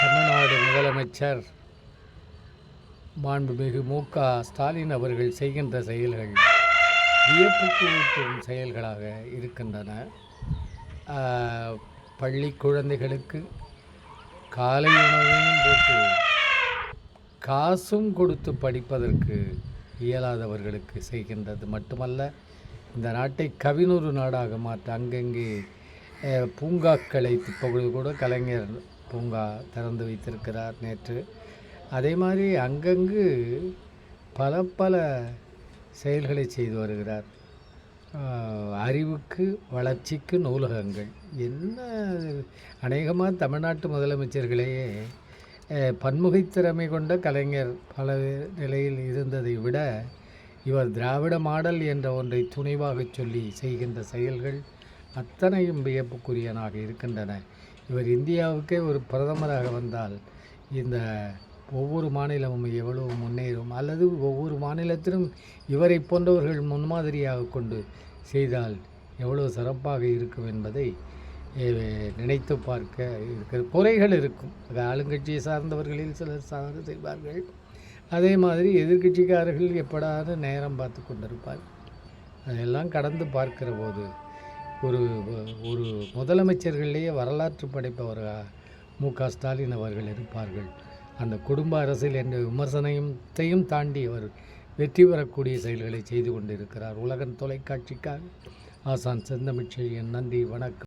தமிழ்நாடு முதலமைச்சர் மாண்புமிகு மு.க. ஸ்டாலின் அவர்கள் செய்கின்ற செயல்கள் வியப்புக்கு ஊட்டும் செயல்களாக இருக்கின்றன. பள்ளி குழந்தைகளுக்கு காலை உணவையும் போட்டு காசும் கொடுத்து படிப்பதற்கு இயலாதவர்களுக்கு செய்கின்றது மட்டுமல்ல, இந்த நாட்டை கவினொரு நாடாக மாற்ற அங்கங்கே பூங்காக்களை இப்பொழுது கூட கலைஞர் பூங்கா திறந்து வைத்திருக்கிறார் நேற்று. அதே மாதிரி அங்கங்கு பல செயல்களை செய்து வருகிறார். அறிவுக்கு வளர்ச்சிக்கு நூலகங்கள் என்ன அநேகமாக தமிழ்நாட்டு முதலமைச்சர்களையே பன்முகைத்திறமை கொண்ட கலைஞர் பல நிலையில் இருந்ததை விட இவர் திராவிட மாடல் என்ற ஒன்றை துணிவாக சொல்லி செய்கின்ற செயல்கள் அத்தனையும் வியப்புக்குரியனாக இருக்கின்றன. இவர் இந்தியாவுக்கே ஒரு பிரதமராக வந்தால் இந்த ஒவ்வொரு மாநிலமும் எவ்வளவு முன்னேறும், அல்லது ஒவ்வொரு மாநிலத்திலும் இவரை போன்றவர்கள் முன்மாதிரியாக கொண்டு செய்தால் எவ்வளவு சிறப்பாக இருக்கும் என்பதை நினைத்து பார்க்க இருக்கிற குறைகள் இருக்கும். அது ஆளுங்கட்சியை சார்ந்தவர்களில் சிலர் சார்ந்து செய்வார்கள். அதே மாதிரி எதிர்கட்சிக்காரர்கள் எப்படாது நேரம் பார்த்து கொண்டிருப்பார். அதெல்லாம் கடந்து பார்க்கிற போது ஒரு முதலமைச்சர்களிலேயே வரலாற்று படைப்பவராக மு.க. ஸ்டாலின் அவர்கள் இருப்பார்கள். அந்த குடும்ப அரசியல் என்ற விமர்சனத்தையும் தாண்டி அவர் வெற்றி பெறக்கூடிய செயல்களை செய்து கொண்டிருக்கிறார். உலகன் தொலைக்காட்சிக்காக ஆசான் செந்தமிழ்ச்செழியன். நன்றி, வணக்கம்.